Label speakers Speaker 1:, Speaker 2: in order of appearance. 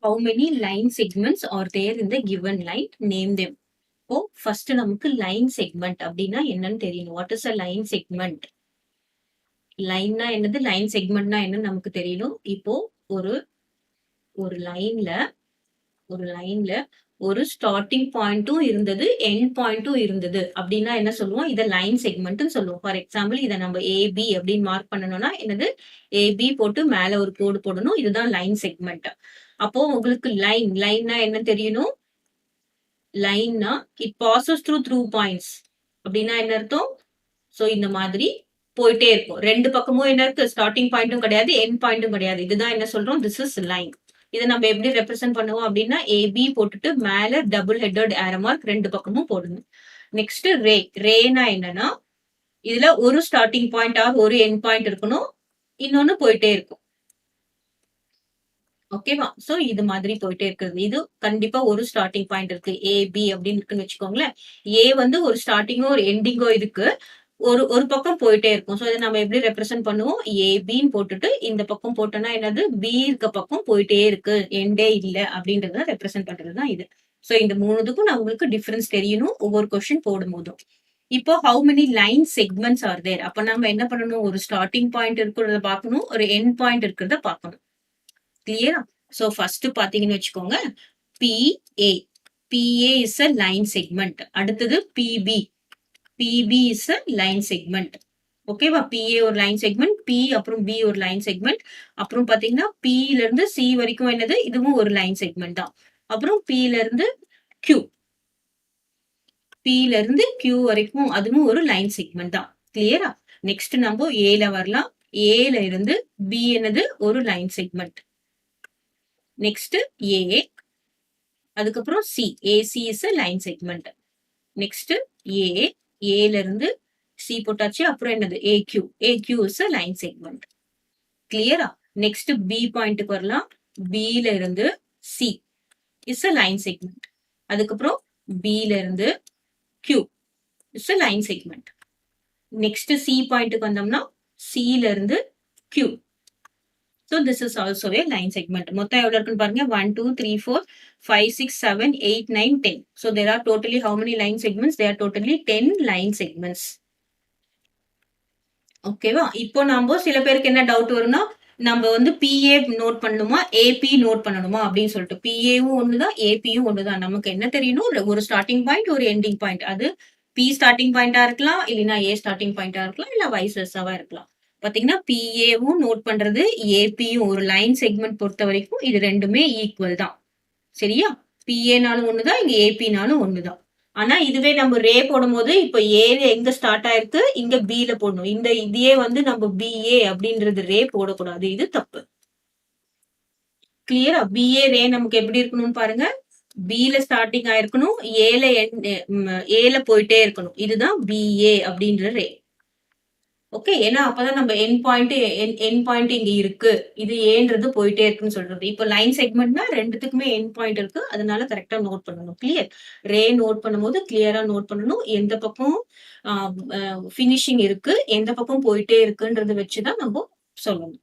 Speaker 1: How many line segments are there in the given line? Name them. இப்போ first நமக்கு line segment அப்படின்னா என்னன்னு தெரியணும். What is a line segment? லைன்னா என்னது, லைன் செக்மெண்ட்னா என்னன்னு நமக்கு தெரியணும். இப்போ ஒரு ஒரு லைன்ல ஒரு லைன்ல ஒரு ஸ்டார்டிங் பாயிண்ட்டும் இருந்தது, எண்ட் பாயிண்ட்டும் இருந்தது அப்படின்னா என்ன சொல்லுவோம்? இதை லைன் செக்மெண்ட்னு சொல்லுவோம். ஃபார் எக்ஸாம்பிள் இதை நம்ம ஏபி அப்படின்னு மார்க் பண்ணணும்னா என்னது, ஏபி போட்டு மேல ஒரு கோடு போடணும். இதுதான் லைன் செக்மெண்ட். அப்போ உங்களுக்கு லைன்னா என்ன தெரியணும்? லைன்னா இட் பாசஸ் த்ரூ பாயிண்ட்ஸ் அப்படின்னா என்ன அர்த்தம்? சோ இந்த மாதிரி போயிட்டே இருக்கும். ரெண்டு பக்கமும் என்ன இருக்கு, ஸ்டார்டிங் பாயிண்ட்டும் கிடையாது, எண்ட் பாயிண்ட்டும் கிடையாது. இதுதான் என்ன சொல்றோம், திஸ் இஸ் லைன். இதை நம்ம எப்படி ரெப்ரசென்ட் பண்ணுவோம் அப்படின்னா ஏபி போட்டுட்டு மேல டபுள் ஹெட்டட் ஏரோ மார்க் ரெண்டு பக்கமும் போடணும். நெக்ஸ்ட் ரேனா என்னன்னா, இதுல ஒரு ஸ்டார்டிங் பாயிண்ட் ஆர் ஒரு எண்ட் பாயிண்ட் இருக்கணும், இன்னொன்னு போயிட்டே இருக்கும். ஓகேவா? சோ இது மாதிரி போயிட்டே இருக்கிறது. இது கண்டிப்பா ஒரு ஸ்டார்டிங் பாயிண்ட் இருக்கு, ஏ பி அப்படின்னு இருக்குன்னு வச்சுக்கோங்களேன். ஏ வந்து ஒரு ஸ்டார்டிங்கோ ஒரு எண்டிங்கோ இருக்கு, ஒரு ஒரு பக்கம் போயிட்டே இருக்கும். சோ இதை நம்ம எப்படி ரெப்ரசென்ட் பண்ணுவோம்? ஏபின்னு போட்டுட்டு இந்த பக்கம் போட்டோம்னா என்னது, பி இருக்க பக்கம் போயிட்டே இருக்கு, எண்டே இல்ல அப்படின்றத ரெப்ரசென்ட் பண்றதுதான் இது. சோ இந்த மூணுத்துக்கும் நம்மளுக்கு டிஃபரன்ஸ் தெரியணும் ஒவ்வொரு கொஸ்டின் போடும் போதும். இப்போ how many line segments are there? அப்ப நம்ம என்ன பண்ணணும், ஒரு ஸ்டார்டிங் பாயிண்ட் இருக்கிறத பார்க்கணும், ஒரு எண்ட் பாயிண்ட் இருக்கிறத பார்க்கணும். கிளியரா? சோ ஃபர்ஸ்ட் பாத்தீங்கன்னு வச்சுக்கோங்க, PA. PA is a line segment. அடுத்தது PB. PB is a line segment. ஓகேவா? PA ஒரு லைன் செக்மெண்ட், P அப்புறம் B ஒரு லைன் செக்மெண்ட். அப்புறம் பாத்தீங்கன்னா P ல இருந்து C வரைக்கும் என்னது, இதுவும் ஒரு லைன் செக்மெண்ட் தான். அப்புறம் P ல இருந்து Q. P ல இருந்து Q வரைக்கும் அதுவும் ஒரு லைன் செக்மெண்ட் தான். கிளியரா? நெக்ஸ்ட் நம்ம A ல வரலாம். A ல இருந்து B என்னது, ஒரு லைன் செக்மெண்ட். நெக்ஸ்ட் A, அதுக்கப்புறம் C. AC is a line segment. Next A, A ல இருந்து C போட்டாச்சு, அப்புறம் என்னது AQ. AQ is a line segment. கிளியரா? நெக்ஸ்ட் B பாயிண்ட்க்கு வரலாம். B ல இருந்து C is a line segment. அதுக்கப்புறம் B ல இருந்து Q is a line segment. Next C பாயிண்ட்க்கு வந்தோம்னா C ல இருந்து Q. So this is also a line segment. மொத்தம் எவ்வளவு இருக்குன்னு பாருங்க, 1 2 3 4 5 6 7 8 9 10. So there are totally how many line segments? There are totally 10 line segments. ஓகேவா? இப்போ நம்ம சில பேருக்கு என்ன டவுட் வரும்னா, நம்ம வந்து PA நோட் பண்ணணுமா, AP நோட் பண்ணணுமா அப்படின்னு சொல்லிட்டு. PAவும் ஒண்ணுதான், APயும் ஒண்ணுதான். நமக்கு என்ன தெரியணும், ஒரு ஸ்டார்டிங் பாயிண்ட் ஒரு எண்டிங் பாயிண்ட். அது P ஸ்டார்டிங் பாயிண்டா இருக்கலாம், இல்லைன்னா A ஸ்டார்டிங் பாயிண்டா இருக்கலாம், இல்ல வைஸ் வெர்சாவா இருக்கலாம். பாத்தீங்கன்னா PAவும் நோட் பண்றது, APயும் ஒரு லைன் செக்மெண்ட் பொறுத்த வரைக்கும் இது ரெண்டுமே ஈக்குவல் தான். சரியா? PAனாலும் ஒண்ணுதான், இங்க APனாலும் ஒண்ணுதான். ஆனா இதுவே நம்ம ரே போடும்போது இப்ப ஏல எங்க ஸ்டார்ட் ஆயிருக்கு, இங்க B ல போடணும். இந்த இதையே வந்து நம்ம BA அப்படின்றது ரே போடக்கூடாது, இது தப்பு. கிளியரா? BA ரே நமக்கு எப்படி இருக்கணும்னு பாருங்க, B ல ஸ்டார்டிங் ஆயிருக்கணும், A ல போயிட்டே இருக்கணும். இதுதான் BA அப்படின்ற ரே. ஓகே, ஏன்னா அப்பதான் நம்ம எண்ட் பாயிண்ட் இங்க இருக்கு, இது ஏன்றது போயிட்டே இருக்குன்னு சொல்றது. இப்போ லைன் செக்மெண்ட்னா ரெண்டுத்துக்குமே எண்ட் பாயிண்ட் இருக்கு, அதனால கரெக்டா நோட் பண்ணணும். கிளியர்? ரே நோட் பண்ணும்போது கிளியரா நோட் பண்ணணும், எந்த பக்கம் பினிஷிங் இருக்கு, எந்த பக்கம் போயிட்டே இருக்குன்றத வச்சுதான் நம்ம சொல்லணும்.